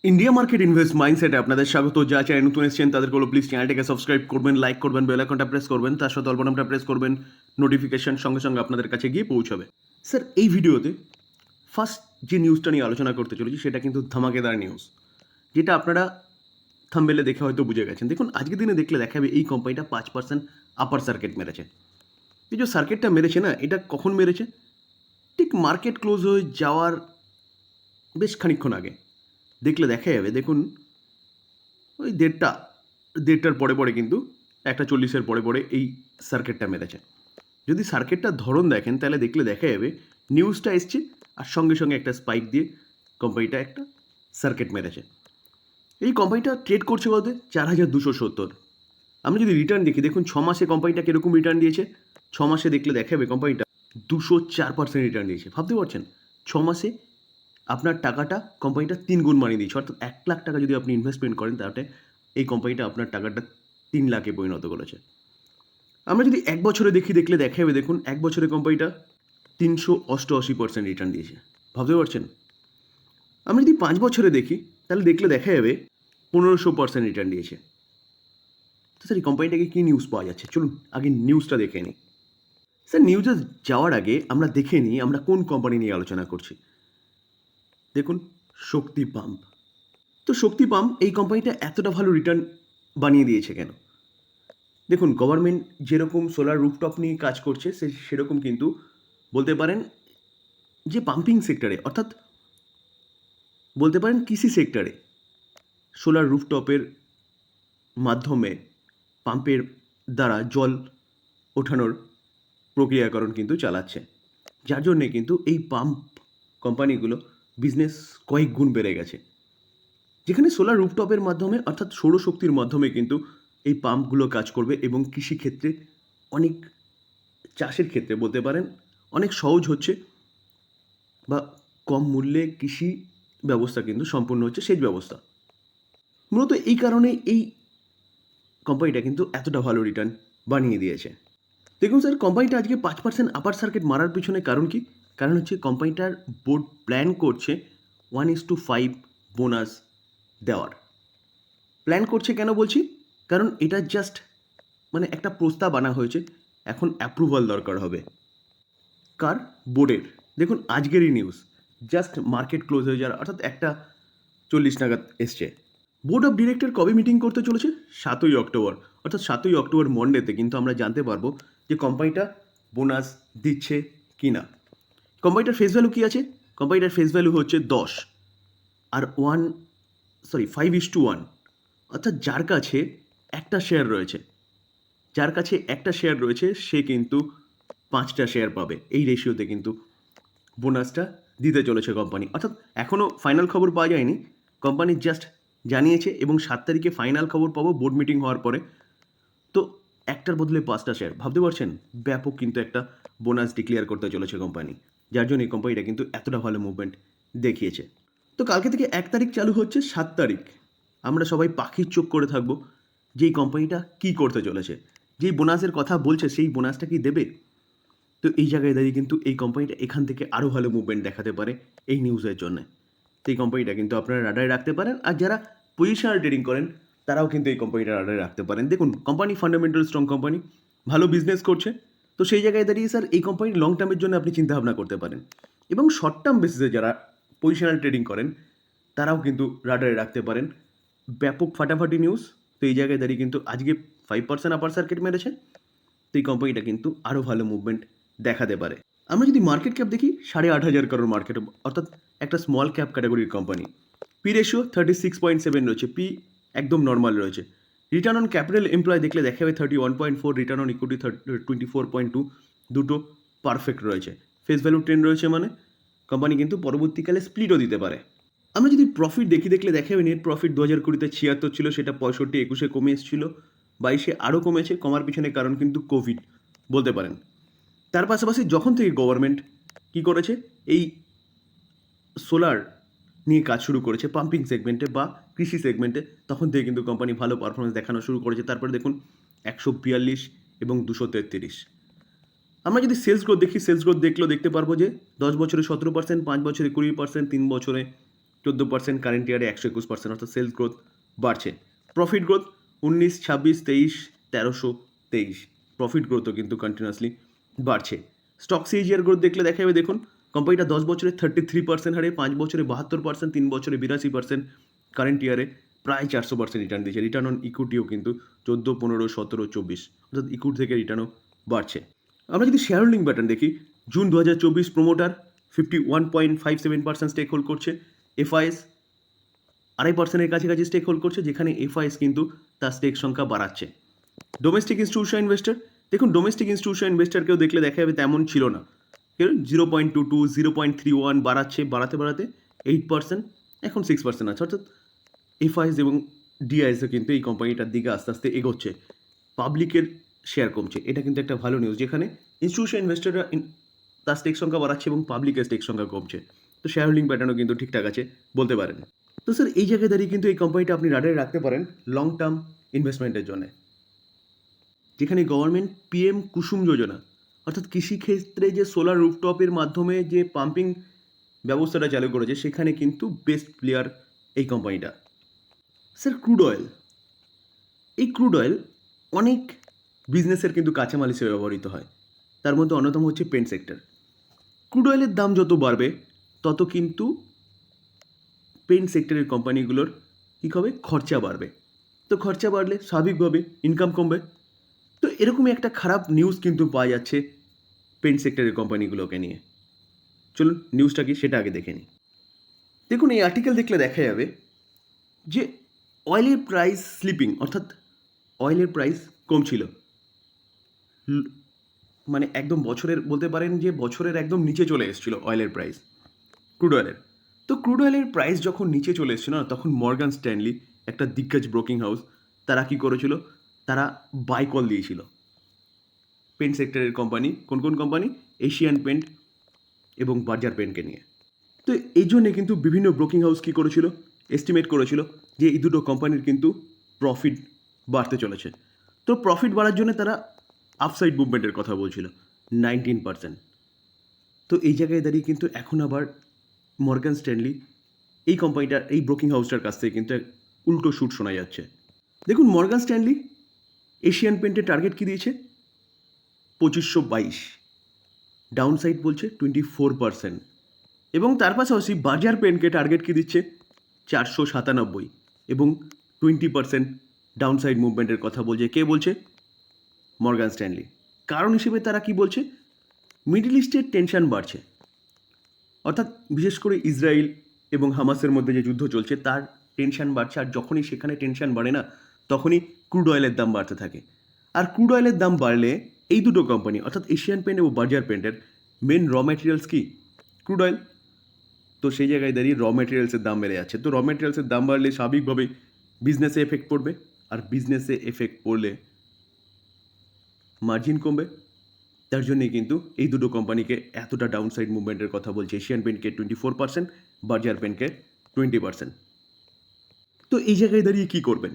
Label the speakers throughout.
Speaker 1: India market invest মাইন্ডসেটে আপনাদের স্বাগত। যা চ্যানেল নতুন এসেছেন তাদের বলো প্লিজ চ্যানেলটাকে সাবস্ক্রাইব করবেন, লাইক করবেন, বেল আইকনটা প্রেস করবেন, তার সাথে অল বাটনটা প্রেস করবেন, নোটিফিকেশন সঙ্গে সঙ্গে আপনাদের কাছে গিয়ে পৌঁছাবে। স্যার, এই ভিডিওতে ফার্স্ট যে নিউজটা নিয়ে আলোচনা করতে চলেছি সেটা কিন্তু ধামাকেদার নিউজ, যেটা আপনারা থাম্বনেলে দেখে হয়তো বুঝে গেছেন। দেখুন, আজকের দিনে দেখলে দেখাবে এই কোম্পানিটা 5% আপার সার্কিট মেরেছে। এই যে সার্কিটটা মেরেছে না, এটা কখন মেরেছে? ঠিক মার্কেট ক্লোজ হয়ে যাওয়ার বেশ খানিকক্ষণ আগে দেখলে দেখা যাবে। দেখুন, ওই দেড়টার পরে পরে কিন্তু 1:40 পরে পরে এই সার্কিটটা মেরেছে। যদি সার্কিটটার ধরন দেখেন তাহলে দেখলে দেখা যাবে নিউজটা এসছে আর সঙ্গে সঙ্গে একটা স্পাইক দিয়ে কোম্পানিটা একটা সার্কিট মেরেছে। এই কোম্পানিটা ট্রেড করছে কত? 4,270। আমি যদি রিটার্ন দেখি, দেখুন 6 মাসে কোম্পানিটা কীরকম রিটার্ন দিয়েছে। 6 মাসে দেখলে দেখা যাবে কোম্পানিটা 204% রিটার্ন দিয়েছে। ভাবতে পারছেন, 6 মাসে আপনার টাকাটা কোম্পানিটা 3 গুণ বানিয়ে দিয়েছে। অর্থাৎ 1,00,000 টাকা যদি আপনি ইনভেস্টমেন্ট করেন, তাহলে এই কোম্পানিটা আপনার টাকাটা 3,00,000-এ পরিণত করেছে। আমরা যদি 1 বছরে দেখি, দেখলে দেখা যাবে দেখুন 1 বছরে কোম্পানিটা 388% রিটার্ন দিয়েছে। ভাবতে পারছেন? আমরা যদি 5 বছরে দেখি তাহলে দেখলে দেখা যাবে 1,500% রিটার্ন দিয়েছে। তো স্যার, এই কোম্পানিটাকে কী নিউজ পাওয়া যাচ্ছে? চলুন আগে নিউজটা দেখে নিই। স্যার, নিউজে যাওয়ার আগে আমরা দেখে নিই আমরা কোন কোম্পানি নিয়ে আলোচনা করছি। দেখুন, শক্তি পাম্প। তো শক্তি পাম্প এই কোম্পানিটা এতটা ভালো রিটার্ন বানিয়ে দিয়েছে কেন? দেখুন, গভর্নমেন্ট যেরকম সোলার রুফটপ নিয়ে কাজ করছে সেরকম কিন্তু বলতে পারেন যে পাম্পিং সেক্টরে, অর্থাৎ বলতে পারেন কৃষি সেক্টরে সোলার রুফটপের মাধ্যমে পাম্পের দ্বারা জল ওঠানোর প্রক্রিয়াকরণ কিন্তু চালাচ্ছে, যার জন্যে কিন্তু এই পাম্প কোম্পানিগুলো বিজনেস কয়েক গুণ বেড়ে গেছে। যেখানে সোলার রুফটপের মাধ্যমে, অর্থাৎ সৌরশক্তির মাধ্যমে কিন্তু এই পাম্পগুলো কাজ করবে এবং কৃষিক্ষেত্রে অনেক, চাষের ক্ষেত্রে বলতে পারেন অনেক সহজ হচ্ছে, বা কম মূল্যে কৃষি ব্যবস্থা কিন্তু সম্পূর্ণ হচ্ছে, সেচ ব্যবস্থা। মূলত এই কারণে এই কোম্পানিটা কিন্তু এতটা ভালো রিটার্ন বানিয়ে দিয়েছে। দেখুন স্যার, কোম্পানিটা আজকে 5% আপার সার্কিট মারার পিছনে কারণ কি? কারণ হচ্ছে কোম্পানিটার বোর্ড প্ল্যান করছে 1:5 বোনাস দেওয়ার। প্ল্যান করছে কেন বলছি? কারণ এটা জাস্ট মানে একটা প্রস্তাব আনা হয়েছে, এখন অ্যাপ্রুভাল দরকার হবে। কার? বোর্ডের। দেখুন, আজকেরই নিউজ, জাস্ট মার্কেট ক্লোজ হয়ে যাওয়ার অর্থাৎ 1:40 নাগাদ এসছে। বোর্ড অফ ডিরেক্টর কবে মিটিং করতে চলেছে? 7ই অক্টোবর। অর্থাৎ 7ই অক্টোবর মন্ডেতে কিন্তু আমরা জানতে পারবো যে কোম্পানিটা বোনাস দিচ্ছে কি না। কোম্পানিটার ফেস ভ্যালু কী আছে? কোম্পানিটার ফেস ভ্যালু হচ্ছে 10 আর 5:1, অর্থাৎ যার কাছে একটা শেয়ার রয়েছে, সে কিন্তু 5টা শেয়ার পাবে। এই রেশিওতে কিন্তু বোনাসটা দিতে চলেছে কোম্পানি। অর্থাৎ এখনও ফাইনাল খবর পাওয়া যায়নি, কোম্পানি জাস্ট জানিয়েছে এবং 7 তারিখে ফাইনাল খবর পাবো বোর্ড মিটিং হওয়ার পরে। তো একটার বদলে 5টা শেয়ার, ভাবতে পারছেন? ব্যাপক কিন্তু একটা বোনাস ডিক্লেয়ার করতে চলেছে কোম্পানি, যার জন্য এই কোম্পানিটা কিন্তু এতটা ভালো মুভমেন্ট দেখিয়েছে। তো কালকে থেকে 1 তারিখ চালু হচ্ছে, 7 তারিখ আমরা সবাই পাখির চোখ করে থাকবো যে এই কোম্পানিটা কী করতে চলেছে। যেই বোনাসের কথা বলছে সেই বোনাসটা কি দেবে? তো এই জায়গায় দাঁড়িয়ে কিন্তু এই কোম্পানিটা এখান থেকে আরও ভালো মুভমেন্ট দেখাতে পারে এই নিউজের জন্য। তো এই কোম্পানিটা কিন্তু আপনারা রাডারে রাখতে পারেন, আর যারা পজিশনাল ট্রেডিং করেন তারাও কিন্তু এই কোম্পানিটা রাডারে রাখতে পারেন। দেখুন, কোম্পানি ফান্ডামেন্টাল স্ট্রং কোম্পানি, ভালো বিজনেস করছে। তো সেই জায়গায় দাঁড়িয়ে স্যার এই কোম্পানির লং টার্মের জন্য আপনি চিন্তাভাবনা করতে পারেন, এবং শর্ট টার্ম বেসিসে যারা পজিশনাল ট্রেডিং করেন তারাও কিন্তু রাডারে রাখতে পারেন। ব্যাপক ফাটাফাটি নিউজ। তো এই জায়গায় দাঁড়িয়ে কিন্তু আজকে 5% আপার সার্কিট মেরেছে। তো এই কোম্পানিটা কিন্তু আরও ভালো মুভমেন্ট দেখাতে পারে। আমরা যদি মার্কেট ক্যাপ দেখি, 8,500 crore মার্কেট, অর্থাৎ একটা স্মল ক্যাপ ক্যাটাগরির কোম্পানি। পি রেশিও 36.7 রয়েছে, পি একদম নর্মাল রয়েছে। রিটার্ন অন ক্যাপিটাল এমপ্লয় দেখলে দেখা যাবে 31.4, রিটার্ন অন ইকুইটি 24.2, দুটো পারফেক্ট রয়েছে। ফেস ভ্যালু 10 রয়েছে, মানে কোম্পানি কিন্তু পরবর্তীকালে স্প্লিটও দিতে পারে। আমরা যদি প্রফিট দেখি, দেখলে দেখা যাবে নেট প্রফিট 2020-তে 76 ছিল, সেটা 65, 21-এ কমে এসেছিল, 22-এ আরও কমেছে। কমার পিছনে কারণ কিন্তু কোভিড বলতে পারেন। তার পাশাপাশি যখন থেকে গভর্নমেন্ট কী করেছে, এই সোলার নিয়ে কাজ শুরু করেছে পাম্পিং সেগমেন্টে বা কৃষি সেগমেন্টে, তখন থেকে কিন্তু কোম্পানি ভালো পারফরমেন্স দেখানো শুরু করেছে। তারপরে দেখুন 142 এবং 233। আমরা যদি সেলস গ্রোথ দেখি, সেলস গ্রোথ দেখলেও দেখতে পারবো যে 10 বছরে 17%, 5 বছরে 20%, 3 বছরে 14%, কারেন্ট ইয়ারে 121%, অর্থাৎ সেলস গ্রোথ বাড়ছে। প্রফিট গ্রোথ 19, 26, 23, 1323, প্রফিট গ্রোথও কিন্তু কন্টিনিউয়াসলি বাড়ছে। স্টক সিএজিআর গ্রোথ দেখলে দেখা যাবে, দেখুন কোম্পানিটা 10 বছরে 33% হারে, 5 বছরে 72%, 3 বছরে 82%, কারেন্ট ইয়ারে প্রায় 400% রিটার্ন দিয়েছে। রিটার্ন অন ইকুইটিও কিন্তু 14, 15, 17, 24, অর্থাৎ ইকুইটি থেকে রিটার্নও বাড়ছে। আমরা যদি শেয়ার হোল্ডিং প্যাটার্ন দেখি, জুন 2024 প্রোমোটার 51.57% স্টেক হোল্ড করছে, এফআইএস 2.5%-এর কাছাকাছি স্টেক হোল্ড করছে, যেখানে এফআইএস কিন্তু তার স্টেক সংখ্যা বাড়াচ্ছে। ডোমেস্টিক ইনস্টিটিউশন ইনভেস্টর, দেখুন ডোমেস্টিক ইনস্টিটিউশন ইনভেস্টরকেও দেখলে দেখা যাবে তেমন ছিল না, 0.22, 0.31 বাড়াতে 8%, এখন 6% আছে, অর্থাৎ এফআইএস এবং ডিআইএসও কিন্তু এই কোম্পানিটার দিকে আস্তে আস্তে এগোচ্ছে। পাবলিকের শেয়ার কমছে, এটা কিন্তু একটা ভালো নিউজ, যেখানে ইনস্টিটিউশন ইনভেস্টররা তার স্টেক সংখ্যা বাড়াচ্ছে এবং পাবলিকের স্টেক সংখ্যা কমছে। তো শেয়ার হোল্ডিং প্যাটার্নও কিন্তু ঠিকঠাক আছে বলতে পারেন। তো স্যার এই জায়গায় দাঁড়িয়ে কিন্তু এই কোম্পানিটা আপনি রাডারে রাখতে পারেন লং টার্ম ইনভেস্টমেন্টের জন্য, যেখানে গভর্নমেন্ট পিএম কুসুম যোজনা, অর্থাৎ কৃষিক্ষেত্রে যে সোলার রুফটপের মাধ্যমে যে পাম্পিং ব্যবস্থাটা চালু করেছে, সেখানে কিন্তু বেস্ট প্লেয়ার এই কোম্পানিটা। স্যার ক্রুড অয়েল, এই ক্রুড অয়েল অনেক বিজনেসের কিন্তু কাঁচামাল হিসেবে ব্যবহৃত হয়, তার মধ্যে অন্যতম হচ্ছে পেন্ট সেক্টর। ক্রুড অয়েলের দাম যত বাড়বে তত কিন্তু পেন্ট সেক্টরের কোম্পানিগুলোর কী হবে, খরচা বাড়বে। তো খরচা বাড়লে স্বাভাবিকভাবে ইনকাম কমবে। তো এরকমই একটা খারাপ নিউজ কিন্তু পাওয়া যাচ্ছে পেন্ট সেক্টরের কোম্পানিগুলোকে নিয়ে। চলুন নিউজটা কি সেটা আগে দেখে নিই। দেখুন এই আর্টিকেল দেখলে দেখা যাবে যে অয়েলের প্রাইস স্লিপিং, অর্থাৎ অয়েলের প্রাইস কমছিল, মানে একদম বছরের বলতে পারেন যে বছরের একদম নিচে চলে এসেছিল অয়েলের প্রাইস, ক্রুড অয়েলের। তো ক্রুড অয়েলের প্রাইস যখন নিচে চলে এসেছিল না, তখন মর্গান স্ট্যানলি, একটা দিগ্গজ ব্রোকিং হাউস, তারা কী করেছিল, তারা বাই কল দিয়েছিল পেন্ট সেক্টরের কোম্পানি, কোন কোন কোম্পানি, এশিয়ান পেন্ট এবং বার্জার পেন্টকে নিয়ে। তো এই জন্যে কিন্তু বিভিন্ন ব্রোকিং হাউস কী করেছিল, এস্টিমেট করেছিল যে এই দুটো কোম্পানির কিন্তু প্রফিট বাড়তে চলেছে। তো প্রফিট বাড়ার জন্য তারা আপসাইড মুভমেন্টের কথা বলছিল 19%। তো এই জায়গায় দাঁড়িয়ে কিন্তু এখন আবার মর্গান স্ট্যানলি এই কোম্পানিটার, এই ব্রোকিং হাউসটার কাছ থেকে কিন্তু এক উল্টো শুট শোনা যাচ্ছে। দেখুন মর্গান স্ট্যানলি এশিয়ান পেন্টের টার্গেট কী দিয়েছে, 2522, ডাউন সাইড বলছে 24%, এবং তার পাশাপাশি বার্জার পেনকে টার্গেট কী দিচ্ছে, 497, এবং 20% ডাউন সাইড মুভমেন্টের কথা বলছে। কে বলছে, মর্গান স্ট্যানলি। কারণ হিসেবে তারা কি বলছে, মিডল ইস্টের টেনশন বাড়ছে, অর্থাৎ বিশেষ করে ইসরায়েল এবং হামাসের মধ্যে যে যুদ্ধ চলছে তার টেনশন বাড়ছে, আর যখনই সেখানে টেনশন বাড়ে না, তখনই ক্রুড অয়েলের দাম বাড়তে থাকে। আর ক্রুড অয়েলের দাম বাড়লে এই দুটো কোম্পানি, অর্থাৎ এশিয়ান পেন্ট এবং বার্জার পেন্টের মেন র ম্যাটেরিয়ালস কি, ক্রুড অয়েল। তো সেই জায়গায় দাঁড়িয়ে র ম্যাটেরিয়ালসের দাম বেড়ে যাচ্ছে। তো র ম্যাটেরিয়ালসের দাম বাড়লে স্বাভাবিকভাবেই বিজনেসে এফেক্ট পড়বে, আর বিজনেসে এফেক্ট পড়লে মার্জিন কমবে। তার জন্যই কিন্তু এই দুটো কোম্পানিকে এতটা ডাউন সাইড মুভমেন্টের কথা বলছে, এশিয়ান পেন্টকে 24%, বার্জার পেন্টকে 20%। তো এই জায়গায় দাঁড়িয়ে কী করবেন,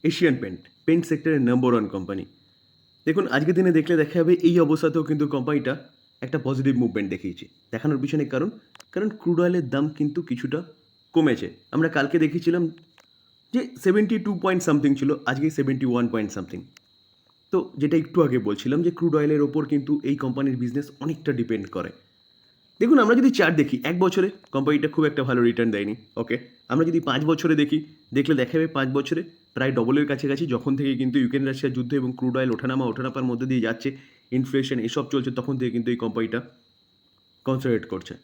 Speaker 1: এশিয়ান পেন্ট, পেন্ট সেক্টরের নাম্বার 1 কোম্পানি। দেখুন আজকের দিনে দেখলে দেখা যাবে এই অবস্থাতেও কিন্তু কোম্পানিটা একটা পজিটিভ মুভমেন্ট দেখিয়েছে। দেখানোর পিছনে কারণ ক্রুড অয়েলের দাম কিন্তু কিছুটা কমেছে। আমরা কালকে দেখিয়েছিলাম যে 72 পয়েন্ট সামথিং ছিল, আজকে 71 পয়েন্ট সামথিং। তো যেটা একটু আগে বলছিলাম যে ক্রুড অয়েলের ওপর কিন্তু এই কোম্পানির বিজনেস অনেকটা ডিপেন্ড করে। দেখুন আমরা যদি চার্ট দেখি, 1 বছরে কোম্পানিটা খুব একটা ভালো রিটার্ন দেয়নি, ওকে। আমরা যদি 5 বছরে দেখি, দেখলে দেখা যাবে 5 বছরে প্রায় ডবলের কাছাকাছি, যখন থেকে কিন্তু ইউক্রেন রাশিয়ার যুদ্ধ এবং ক্রুড অয়েল ওঠানামার মধ্যে দিয়ে যাচ্ছে, ইনফ্লেশন এসব চলছে, তখন থেকে কিন্তু এই কোম্পানিটা কনসেন্ট্রেট করছে।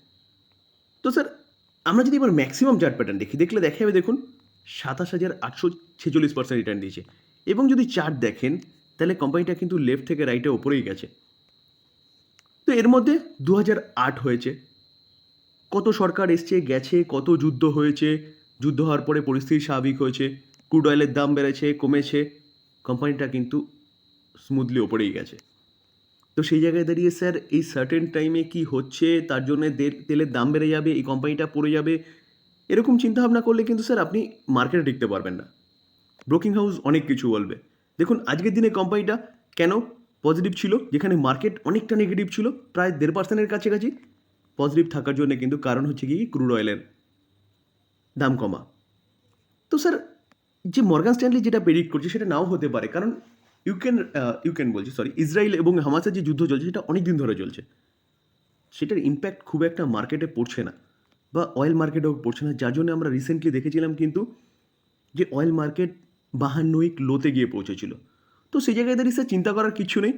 Speaker 1: তো স্যার আমরা যদি এবার ম্যাক্সিমাম চার্ট প্যাটার্ন দেখি, দেখলে দেখা যাবে দেখুন 27,846% রিটার্ন দিয়েছে। এবং যদি চার্ট দেখেন তাহলে কোম্পানিটা কিন্তু লেফট থেকে রাইটে ওপরেই গেছে। তো এর মধ্যে 2008 হয়েছে, কত সরকার এসছে গেছে, কত যুদ্ধ হয়েছে, যুদ্ধ হওয়ার পরে পরিস্থিতি স্বাভাবিক হয়েছে, ক্রুড অয়েলের দাম বেড়েছে কমেছে, কোম্পানিটা কিন্তু স্মুথলি ওপরেই গেছে। তো সেই জায়গায় দাঁড়িয়ে স্যার এই সার্টেন টাইমে কি হচ্ছে, তার জন্য তেলের দাম বেড়ে যাবে, এই কোম্পানিটা পড়ে যাবে, এরকম চিন্তাভাবনা করলে কিন্তু স্যার আপনি মার্কেটে টিকতে পারবেন না। ব্রোকিং হাউস অনেক কিছু বলবে। দেখুন আজকের দিনে কোম্পানিটা কেন পজিটিভ ছিল, যেখানে মার্কেট অনেকটা নেগেটিভ ছিল, প্রায় 1.5%-এর কাছাকাছি। পজিটিভ থাকার জন্য কিন্তু কারণ হচ্ছে কি, ক্রুড অয়েলের দাম কমা। তো স্যার যে মর্গান স্ট্যানলি যেটা প্রেডিক্ট করছে সেটা নাও হতে পারে, কারণ ইউক্রেন বলছি, সরি, ইসরায়েল এবং হামাসের যে যুদ্ধ চলছে সেটা অনেক দিন ধরে চলছে। সেটার ইম্প্যাক্ট খুব একটা মার্কেটে পড়ছে না, বা অয়েল মার্কেটেও পড়ছে না, যার জন্য আমরা রিসেন্টলি দেখেছিলাম কিন্তু যে অয়েল মার্কেট 52 উইক লোতে গিয়ে পৌঁছেছিল। তো সেই জায়গায় দাঁড়িয়ে স্যার চিন্তা করার কিছু নেই।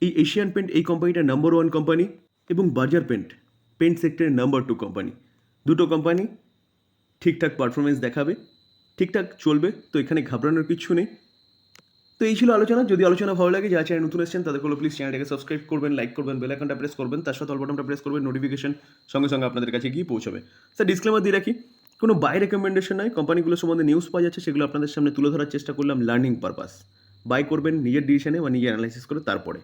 Speaker 1: এই এশিয়ান পেন্ট এই কোম্পানিটা নাম্বার 1 কোম্পানি, এবং বার্জার পেন্ট পেন্ট সেক্টরের নাম্বার 2 কোম্পানি। দুটো কোম্পানি ঠিকঠাক পারফরমেন্স দেখাবে, ঠিকঠাক চলবে, তো এখানে ঘাবড়ানোর কিচ্ছু নেই। তো এই ছিল আলোচনা। যদি আলোচনা ভালো লাগে, যারা চ্যানেল নতুন এসেছেন তাদের প্লিজ চ্যানেলটাকে সাবস্ক্রাইব করবেন, লাইক করবেন, বেল আইকনটা প্রেস করবেন, তার সাথে অল বাটনটা প্রেস করবেন, নোটিফিকেশন সঙ্গে সঙ্গে আপনাদের কাছে গিয়ে পৌঁছাবে। স্যার ডিসক্লেমার দিয়ে রাখি, কোনো বাই রেকমেন্ডেশন নয়, কোম্পানিগুলো সম্বন্ধে নিউজ পাওয়া যাচ্ছে, সেগুলো আপনাদের সামনে তুলে ধরার চেষ্টা করলাম লার্নিং পারপাস। বাই করবেন নিজের ডিসিশনে বা নিজে অ্যানালাইসিস করে তারপরে।